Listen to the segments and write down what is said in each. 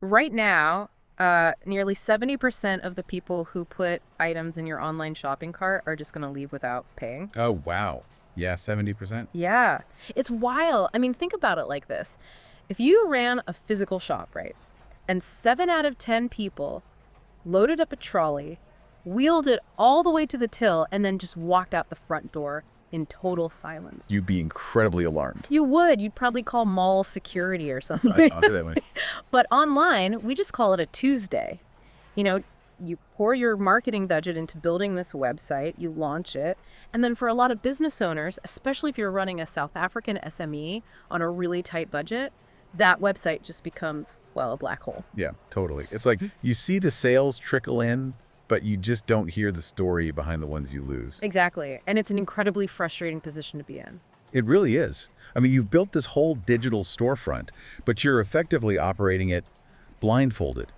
Right now, nearly 70% of the people who put items in your online shopping cart are just going to leave without paying. Oh, wow. Yeah, 70%. Yeah, it's wild. I mean, think about it like this. If you ran a physical shop, right, and 7 out of 10 people loaded up a trolley, wheeled it all the way to the till, and then just walked out the front door in total silence. You'd be incredibly alarmed. You would. You'd probably call mall security or I something. thought that way. But online, we just call it a Tuesday. You know, you pour your marketing budget into building this website, you launch it, and then for a lot of business owners, especially if you're running a South African SME on a really tight budget, that website just becomes, well, a black hole. Yeah, totally. It's like you see the sales trickle in, but you just don't hear the story behind the ones you lose. Exactly. And it's an incredibly frustrating position to be in. It really is. I mean, you've built this whole digital storefront, but you're effectively operating it blindfolded.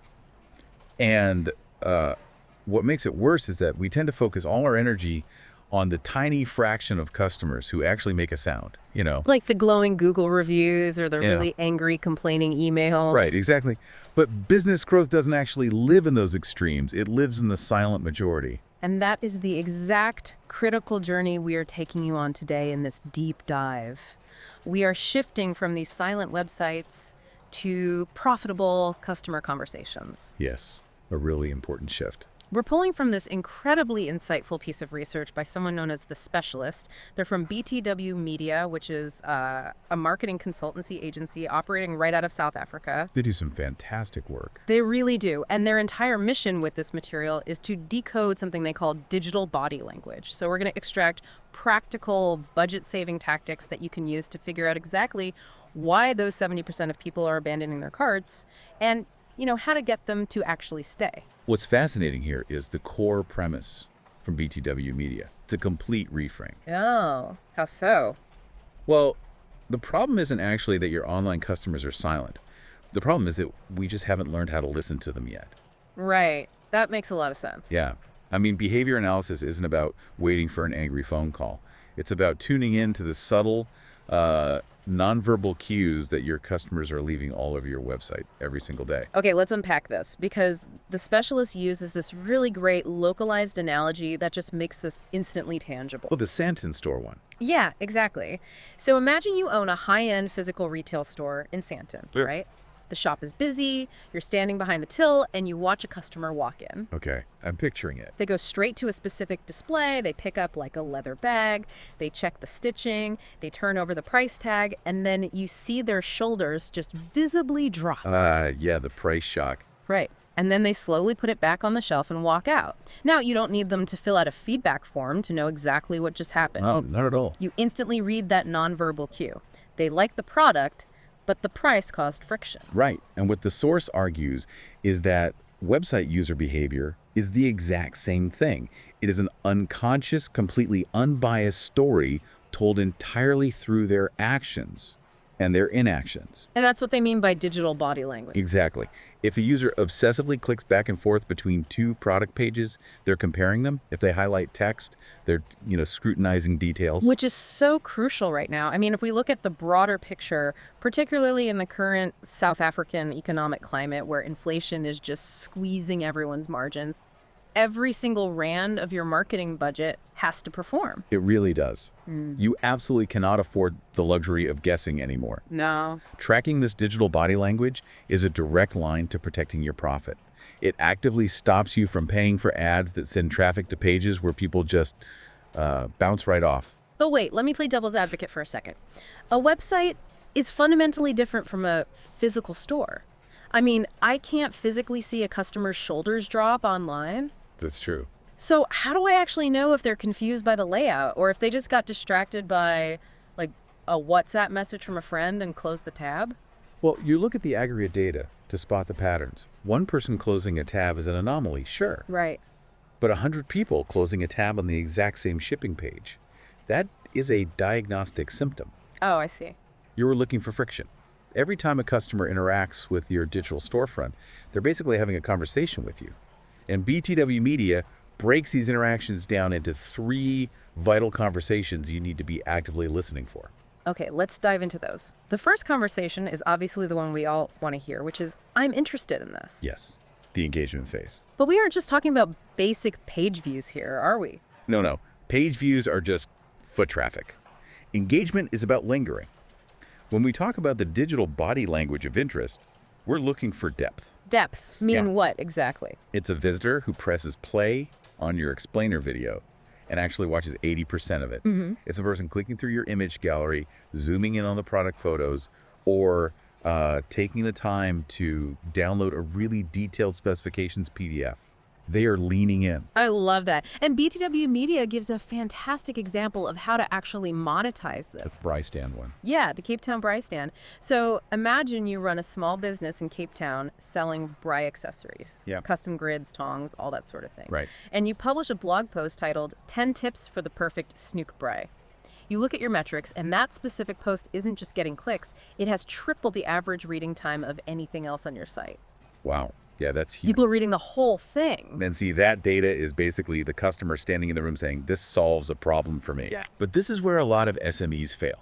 And what makes it worse is that we tend to focus all our energy on the tiny fraction of customers who actually make a sound, you know? Like the glowing Google reviews or the Yeah. really angry complaining emails. Right, exactly. But business growth doesn't actually live in those extremes. It lives in the silent majority. And that is the exact critical journey we are taking you on today in this deep dive. We are shifting from these silent websites to profitable customer conversations. Yes, a really important shift. We're pulling from this incredibly insightful piece of research by someone known as The Specialist. They're from BTW Media, which is a marketing consultancy agency operating right out of South Africa. They do some fantastic work. They really do. And their entire mission with this material is to decode something they call digital body language. So we're going to extract practical budget-saving tactics that you can use to figure out exactly why those 70% of people are abandoning their carts and, how to get them to actually stay. What's fascinating here is the core premise from BTW Media. It's a complete reframe. Oh, how so? Well, the problem isn't actually that your online customers are silent. The problem is that we just haven't learned how to listen to them yet. Right. That makes a lot of sense. Yeah. I mean, behavior analysis isn't about waiting for an angry phone call. It's about tuning in to the subtle, nonverbal cues that your customers are leaving all over your website every single day. Okay, let's unpack this because The Specialist uses this really great localized analogy that just makes this instantly tangible. Oh, the Santon store one. Yeah, exactly. So imagine you own a high-end physical retail store in Santon, Yeah. right? The shop is busy, you're standing behind the till, and you watch a customer walk in. Okay, I'm picturing it. They go straight to a specific display, they pick up like a leather bag, they check the stitching, they turn over the price tag, and then you see their shoulders just visibly drop. Yeah, the price shock. Right. And then they slowly put it back on the shelf and walk out. Now, you don't need them to fill out a feedback form to know exactly what just happened. No, not at all. You instantly read that nonverbal cue. They like the product, but the price caused friction. Right. And what the source argues is that website user behavior is the exact same thing. It is an unconscious, completely unbiased story told entirely through their actions and their inactions. And that's what they mean by digital body language. Exactly. If a user obsessively clicks back and forth between two product pages, they're comparing them. If they highlight text, they're, scrutinizing details. Which is so crucial right now. I mean, if we look at the broader picture, particularly in the current South African economic climate where inflation is just squeezing everyone's margins, every single rand of your marketing budget has to perform. It really does. You absolutely cannot afford the luxury of guessing anymore. No. Tracking this digital body language is a direct line to protecting your profit. It actively stops you from paying for ads that send traffic to pages where people just bounce right off. But wait, let me play devil's advocate for a second. A website is fundamentally different from a physical store. I mean, I can't physically see a customer's shoulders drop online. That's true. So how do I actually know if they're confused by the layout or if they just got distracted by like a WhatsApp message from a friend and closed the tab? Well, you look at the aggregate data to spot the patterns. One person closing a tab is an anomaly, sure. Right. But 100 people closing a tab on the exact same shipping page, that is a diagnostic symptom. Oh, I see. You were looking for friction. Every time a customer interacts with your digital storefront, they're basically having a conversation with you. And BTW Media breaks these interactions down into 3 vital conversations you need to be actively listening for. Okay, let's dive into those. The first conversation is obviously the one we all want to hear, which is, I'm interested in this. Yes, the engagement phase. But we aren't just talking about basic page views here, are we? No. Page views are just foot traffic. Engagement is about lingering. When we talk about the digital body language of interest, we're looking for depth. Depth, mean Yeah. what exactly? It's a visitor who presses play on your explainer video and actually watches 80% of it. It's a person clicking through your image gallery, zooming in on the product photos, or taking the time to download a really detailed specifications PDF. They are leaning in. I love that. And BTW Media gives a fantastic example of how to actually monetize this. That's the Bry stand one. Yeah, the Cape Town Bry stand. So imagine you run a small business in Cape Town selling Bry accessories. Yeah. Custom grids, tongs, all that sort of thing. Right. And you publish a blog post titled 10 Tips for the Perfect Snook Bry. You look at your metrics, and that specific post isn't just getting clicks, it has triple the average reading time of anything else on your site. Wow. Yeah, that's huge. People are reading the whole thing. And see, that data is basically the customer standing in the room saying, this solves a problem for me. Yeah. But this is where a lot of SMEs fail.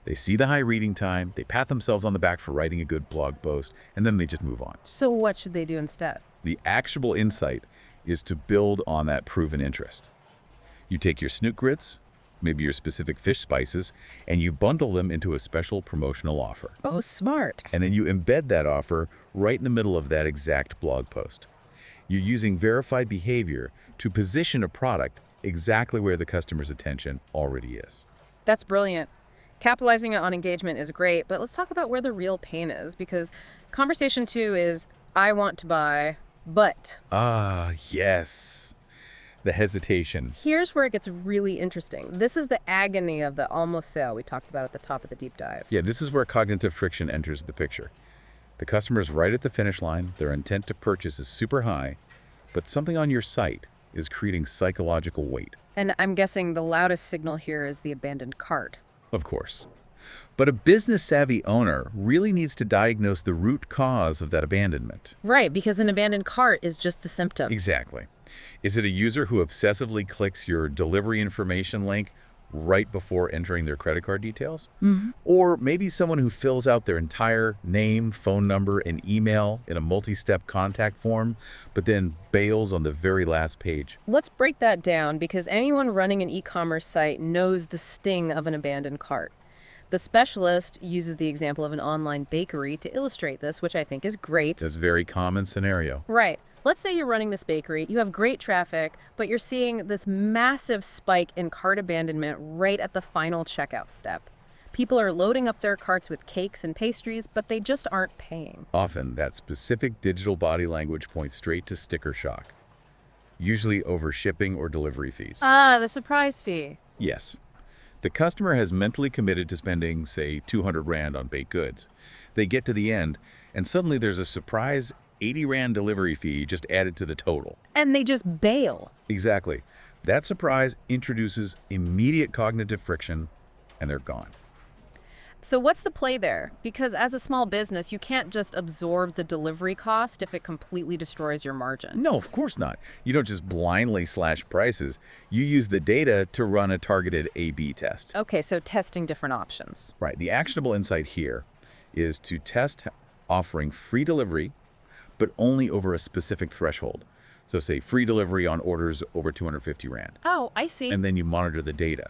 They see the high reading time, they pat themselves on the back for writing a good blog post, and then they just move on. So what should they do instead? The actionable insight is to build on that proven interest. You take your snook grits, maybe your specific fish spices, and you bundle them into a special promotional offer. Oh, smart. And then you embed that offer right in the middle of that exact blog post. You're using verified behavior to position a product exactly where the customer's attention already is. That's brilliant. Capitalizing on engagement is great, but let's talk about where the real pain is, because conversation 2 is, I want to buy, but. Ah, yes. The hesitation. Here's where it gets really interesting. This is the agony of the almost sale we talked about at the top of the deep dive. Yeah, this is where cognitive friction enters the picture. The customer's right at the finish line, their intent to purchase is super high, but something on your site is creating psychological weight. And I'm guessing the loudest signal here is the abandoned cart. Of course. But a business-savvy owner really needs to diagnose the root cause of that abandonment. Right, because an abandoned cart is just the symptom. Exactly. Is it a user who obsessively clicks your delivery information link right before entering their credit card details? Or maybe someone who fills out their entire name, phone number, and email in a multi-step contact form, but then bails on the very last page? Let's break that down, because anyone running an e-commerce site knows the sting of an abandoned cart. The specialist uses the example of an online bakery to illustrate this, which I think is great. That's a very common scenario. Right. Let's say you're running this bakery, you have great traffic, but you're seeing this massive spike in cart abandonment right at the final checkout step. People are loading up their carts with cakes and pastries, but they just aren't paying. Often, that specific digital body language points straight to sticker shock, usually over shipping or delivery fees. Ah, the surprise fee. Yes. The customer has mentally committed to spending, say, 200 Rand on baked goods. They get to the end, and suddenly there's a surprise 80 Rand delivery fee just added to the total. And they just bail. Exactly. That surprise introduces immediate cognitive friction, and they're gone. So what's the play there? Because as a small business, you can't just absorb the delivery cost if it completely destroys your margin. No, of course not. You don't just blindly slash prices. You use the data to run a targeted A/B test. Okay, so testing different options. Right. The actionable insight here is to test offering free delivery, but only over a specific threshold. So say free delivery on orders over 250 Rand. Oh, I see. And then you monitor the data.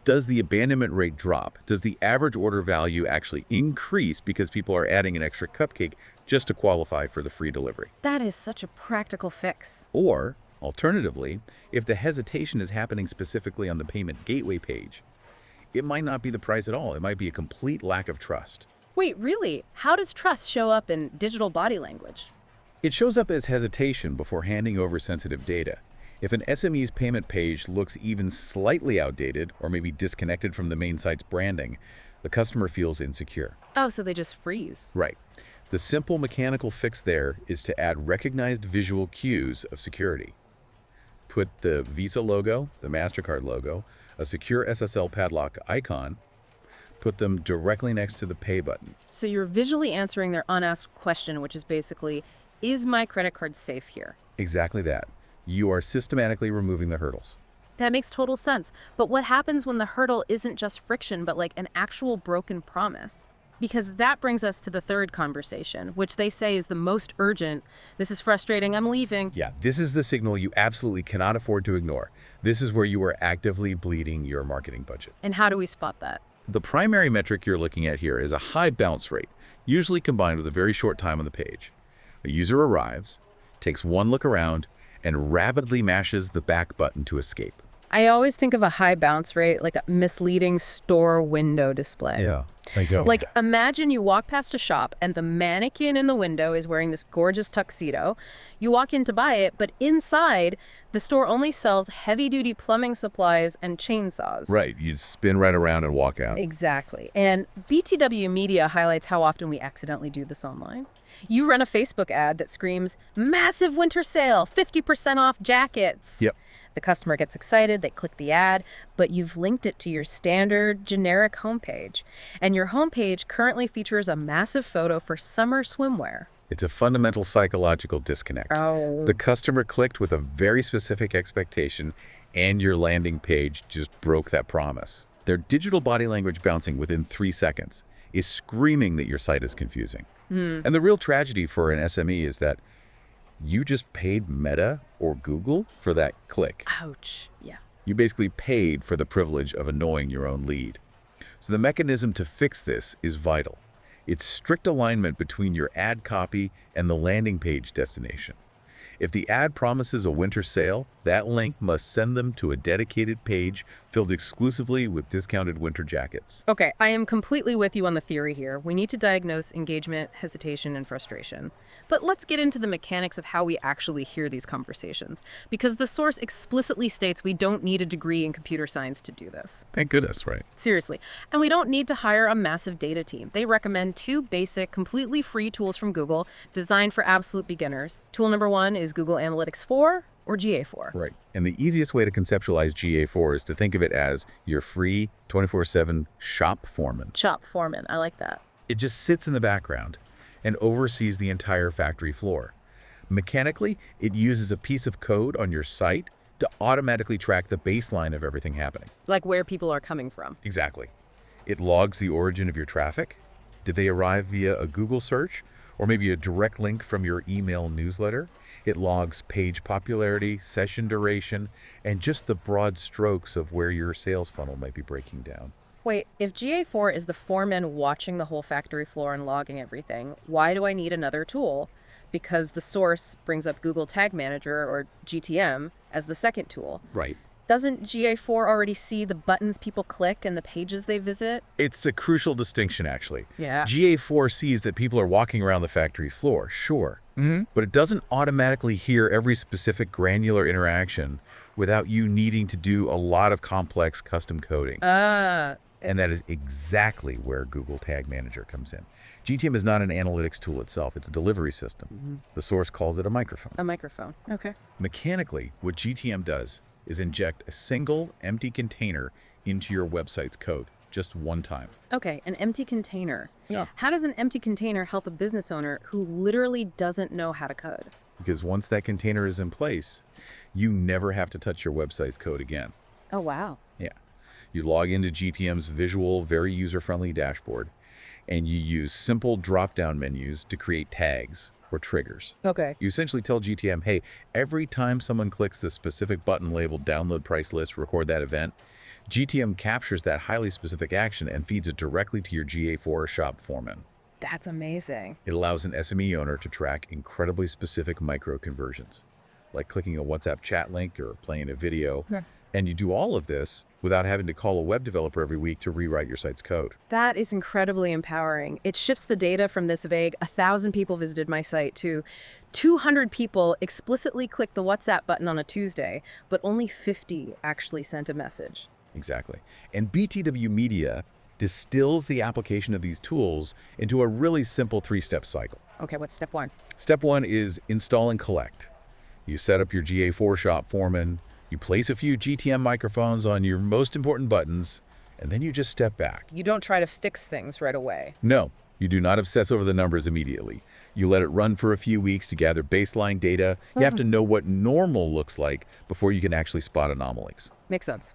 Does the abandonment rate drop? Does the average order value actually increase because people are adding an extra cupcake just to qualify for the free delivery? That is such a practical fix. Or, alternatively, if the hesitation is happening specifically on the payment gateway page, it might not be the price at all. It might be a complete lack of trust. Wait, really? How does trust show up in digital body language? It shows up as hesitation before handing over sensitive data. If an SME's payment page looks even slightly outdated or maybe disconnected from the main site's branding, the customer feels insecure. Oh, so they just freeze. Right. The simple mechanical fix there is to add recognized visual cues of security. Put the Visa logo, the MasterCard logo, a secure SSL padlock icon, put them directly next to the pay button. So you're visually answering their unasked question, which is basically, is my credit card safe here? Exactly that. You are systematically removing the hurdles. That makes total sense. But what happens when the hurdle isn't just friction, but like an actual broken promise? Because that brings us to the third conversation, which they say is the most urgent. This is frustrating, I'm leaving. Yeah, this is the signal you absolutely cannot afford to ignore. This is where you are actively bleeding your marketing budget. And how do we spot that? The primary metric you're looking at here is a high bounce rate, usually combined with a very short time on the page. A user arrives, takes one look around, and rapidly mashes the back button to escape. I always think of a high bounce rate like a misleading store window display. Yeah, I go. Like, imagine you walk past a shop and the mannequin in the window is wearing this gorgeous tuxedo. You walk in to buy it, but inside, the store only sells heavy-duty plumbing supplies and chainsaws. Right, you'd spin right around and walk out. Exactly. And BTW Media highlights how often we accidentally do this online. You run a Facebook ad that screams, "Massive winter sale, 50% off jackets." Yep. The customer gets excited, they click the ad, but you've linked it to your standard generic homepage. And your homepage currently features a massive photo for summer swimwear. It's a fundamental psychological disconnect. Oh. The customer clicked with a very specific expectation, and your landing page just broke that promise. Their digital body language bouncing within 3 seconds is screaming that your site is confusing. And the real tragedy for an SME is that you just paid Meta or Google for that click. Ouch. Yeah. You basically paid for the privilege of annoying your own lead. So the mechanism to fix this is vital. It's strict alignment between your ad copy and the landing page destination. If the ad promises a winter sale, that link must send them to a dedicated page filled exclusively with discounted winter jackets. Okay, I am completely with you on the theory here. We need to diagnose engagement, hesitation, and frustration. But let's get into the mechanics of how we actually hear these conversations, because the source explicitly states we don't need a degree in computer science to do this. Thank goodness, right? Seriously. And we don't need to hire a massive data team. They recommend 2 basic, completely free tools from Google designed for absolute beginners. Tool number 1 is Google Analytics 4 or GA4. Right. And the easiest way to conceptualize GA4 is to think of it as your free 24/7 shop foreman. Shop foreman. I like that. It just sits in the background and oversees the entire factory floor. Mechanically, it uses a piece of code on your site to automatically track the baseline of everything happening. Like where people are coming from. Exactly. It logs the origin of your traffic. Did they arrive via a Google search or maybe a direct link from your email newsletter? It logs page popularity, session duration, and just the broad strokes of where your sales funnel might be breaking down. Wait, if GA4 is the foreman watching the whole factory floor and logging everything, why do I need another tool? Because the source brings up Google Tag Manager, or GTM, as the second tool. Right. Doesn't GA4 already see the buttons people click and the pages they visit? It's a crucial distinction, actually. Yeah. GA4 sees that people are walking around the factory floor, sure, but it doesn't automatically hear every specific granular interaction without you needing to do a lot of complex custom coding. And that is exactly where Google Tag Manager comes in. GTM is not an analytics tool itself. It's a delivery system. The source calls it a microphone. A microphone. Okay. Mechanically, what GTM does is inject a single empty container into your website's code just one time. Okay, an empty container. Yeah. How does an empty container help a business owner who literally doesn't know how to code? Because once that container is in place, you never have to touch your website's code again. Oh, wow. Yeah. You log into GTM's visual, very user-friendly dashboard, and you use simple drop-down menus to create tags or triggers. Okay. You essentially tell GTM, hey, every time someone clicks the specific button labeled download price list, record that event, GTM captures that highly specific action and feeds it directly to your GA4 shop foreman. That's amazing. It allows an SME owner to track incredibly specific micro conversions, like clicking a WhatsApp chat link or playing a video. Yeah. And you do all of this without having to call a web developer every week to rewrite your site's code. That is incredibly empowering. It shifts the data from this vague 1,000 people visited my site to 200 people explicitly clicked the WhatsApp button on a Tuesday, but only 50 actually sent a message. Exactly. And BTW Media distills the application of these tools into a really simple 3-step cycle. Okay, what's step 1? Step 1 is install and collect. You set up your GA4 shop foreman, you place a few GTM microphones on your most important buttons, and then you just step back. You don't try to fix things right away. No, you do not obsess over the numbers immediately. You let it run for a few weeks to gather baseline data. You have to know what normal looks like before you can actually spot anomalies. Makes sense.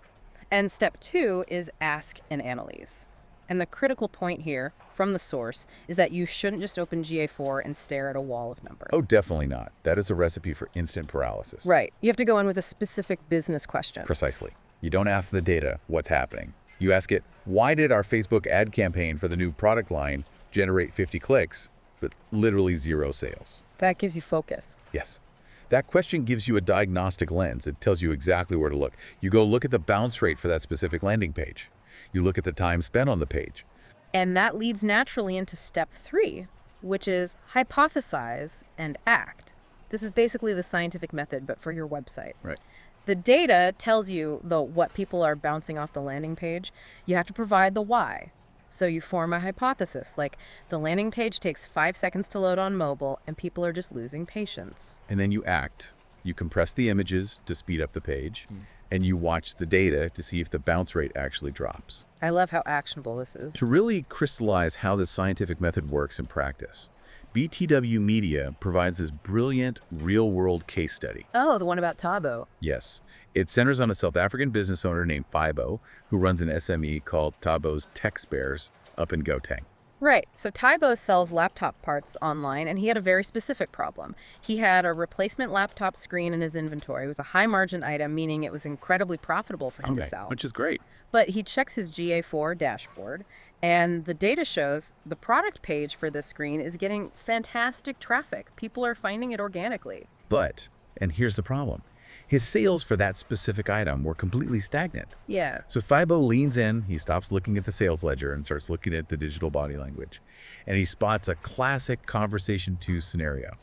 And step 2 is ask and analyze. And the critical point here from the source is that you shouldn't just open GA4 and stare at a wall of numbers. Oh, definitely not. That is a recipe for instant paralysis. Right. You have to go in with a specific business question. Precisely. You don't ask the data what's happening. You ask it, why did our Facebook ad campaign for the new product line generate 50 clicks, but literally 0 sales? That gives you focus. Yes. That question gives you a diagnostic lens. It tells you exactly where to look. You go look at the bounce rate for that specific landing page. You look at the time spent on the page. And that leads naturally into step 3, which is hypothesize and act. This is basically the scientific method, but for your website. Right. The data tells you, though, what people are bouncing off the landing page. You have to provide the why. So you form a hypothesis, like the landing page takes 5 seconds to load on mobile and people are just losing patience. And then you act. You compress the images to speed up the page, and you watch the data to see if the bounce rate actually drops. I love how actionable this is. To really crystallize how this scientific method works in practice, BTW Media provides this brilliant real-world case study. Oh, the one about Tabo. Yes. It centers on a South African business owner named Fibo, who runs an SME called Tabo's Tech Spares up in Gauteng. Right. So Taibo sells laptop parts online, and he had a very specific problem. He had a replacement laptop screen in his inventory. It was a high-margin item, meaning it was incredibly profitable for him to sell. Which is great. But he checks his GA4 dashboard, and the data shows the product page for this screen is getting fantastic traffic. People are finding it organically. But, and here's the problem, his sales for that specific item were completely stagnant. Yeah. So Fibo leans in, he stops looking at the sales ledger and starts looking at the digital body language. And he spots a classic conversation 2 scenario,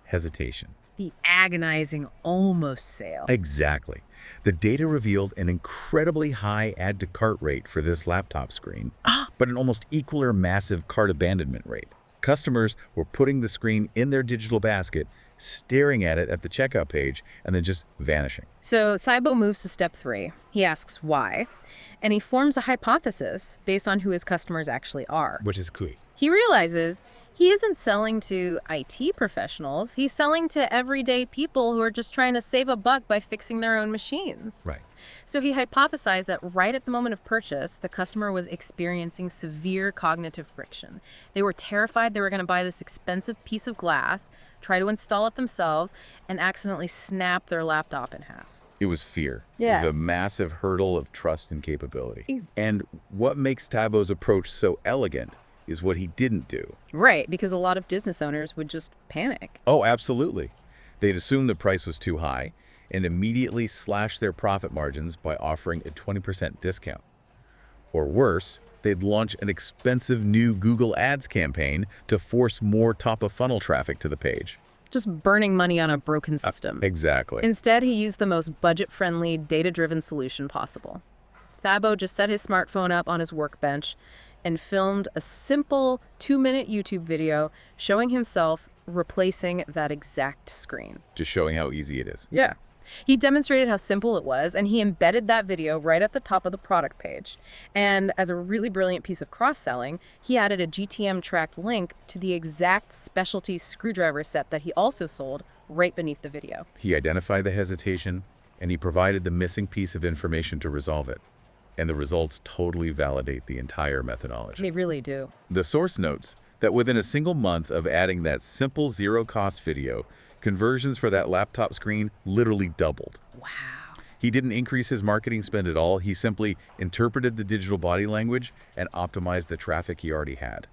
hesitation. The agonizing almost sale. Exactly. The data revealed an incredibly high add to cart rate for this laptop screen, but an almost equal or massive cart abandonment rate. Customers were putting the screen in their digital basket, staring at it at the checkout page, and then just vanishing. So Saibo moves to step 3. He asks why, and he forms a hypothesis based on who his customers actually are. Which is key. He realizes he isn't selling to IT professionals. He's selling to everyday people who are just trying to save a buck by fixing their own machines. Right. So he hypothesized that right at the moment of purchase, the customer was experiencing severe cognitive friction. They were terrified they were going to buy this expensive piece of glass, try to install it themselves, and accidentally snap their laptop in half. It was fear. Yeah. It was a massive hurdle of trust and capability. And what makes Tabo's approach so elegant is what he didn't do. Right, because a lot of business owners would just panic. Oh, absolutely. They'd assume the price was too high and immediately slash their profit margins by offering a 20% discount. Or worse, they'd launch an expensive new Google Ads campaign to force more top-of-funnel traffic to the page. Just burning money on a broken system. Exactly. Instead, he used the most budget-friendly, data-driven solution possible. Thabo just set his smartphone up on his workbench and filmed a simple 2-minute YouTube video showing himself replacing that exact screen. Just showing how easy it is. Yeah. He demonstrated how simple it was, and he embedded that video right at the top of the product page. And as a really brilliant piece of cross-selling, he added a GTM-tracked link to the exact specialty screwdriver set that he also sold right beneath the video. He identified the hesitation, and he provided the missing piece of information to resolve it. And the results totally validate the entire methodology. They really do. The source notes that within a single month of adding that simple zero-cost video, conversions for that laptop screen literally doubled. Wow. He didn't increase his marketing spend at all. He simply interpreted the digital body language and optimized the traffic he already had.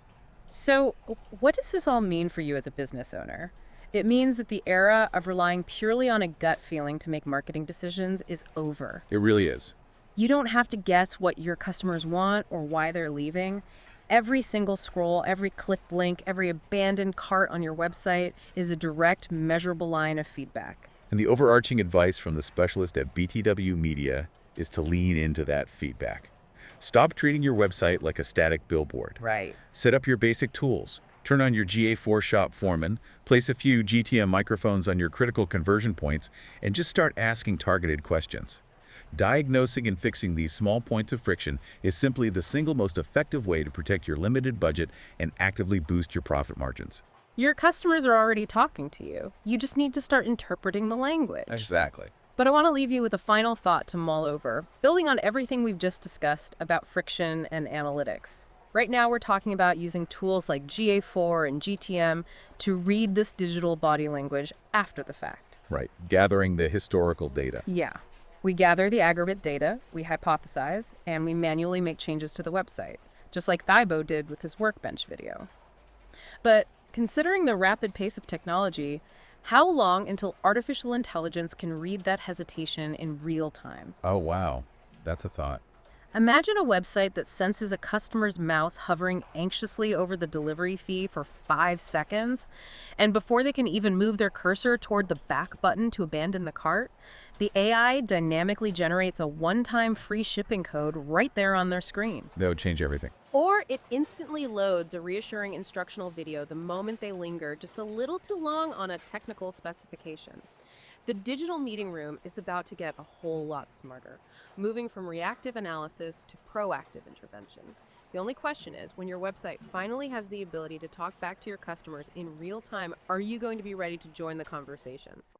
So what does this all mean for you as a business owner? It means that the era of relying purely on a gut feeling to make marketing decisions is over. It really is. You don't have to guess what your customers want or why they're leaving. Every single scroll, every clicked link, every abandoned cart on your website is a direct, measurable line of feedback. And the overarching advice from the specialist at BTW Media is to lean into that feedback. Stop treating your website like a static billboard. Right. Set up your basic tools. Turn on your GA4 shop foreman, place a few GTM microphones on your critical conversion points, and just start asking targeted questions. Diagnosing and fixing these small points of friction is simply the single most effective way to protect your limited budget and actively boost your profit margins. Your customers are already talking to you. You just need to start interpreting the language. Exactly. But I want to leave you with a final thought to mull over, building on everything we've just discussed about friction and analytics. Right now, we're talking about using tools like GA4 and GTM to read this digital body language after the fact. Right. Gathering the historical data. Yeah. We gather the aggregate data, we hypothesize, and we manually make changes to the website, just like Thibault did with his workbench video. But considering the rapid pace of technology, how long until artificial intelligence can read that hesitation in real time? Oh, wow. That's a thought. Imagine a website that senses a customer's mouse hovering anxiously over the delivery fee for 5 seconds, and before they can even move their cursor toward the back button to abandon the cart, the AI dynamically generates a one-time free shipping code right there on their screen. That would change everything. Or it instantly loads a reassuring instructional video the moment they linger just a little too long on a technical specification. The digital meeting room is about to get a whole lot smarter, moving from reactive analysis to proactive intervention. The only question is, when your website finally has the ability to talk back to your customers in real time, are you going to be ready to join the conversation?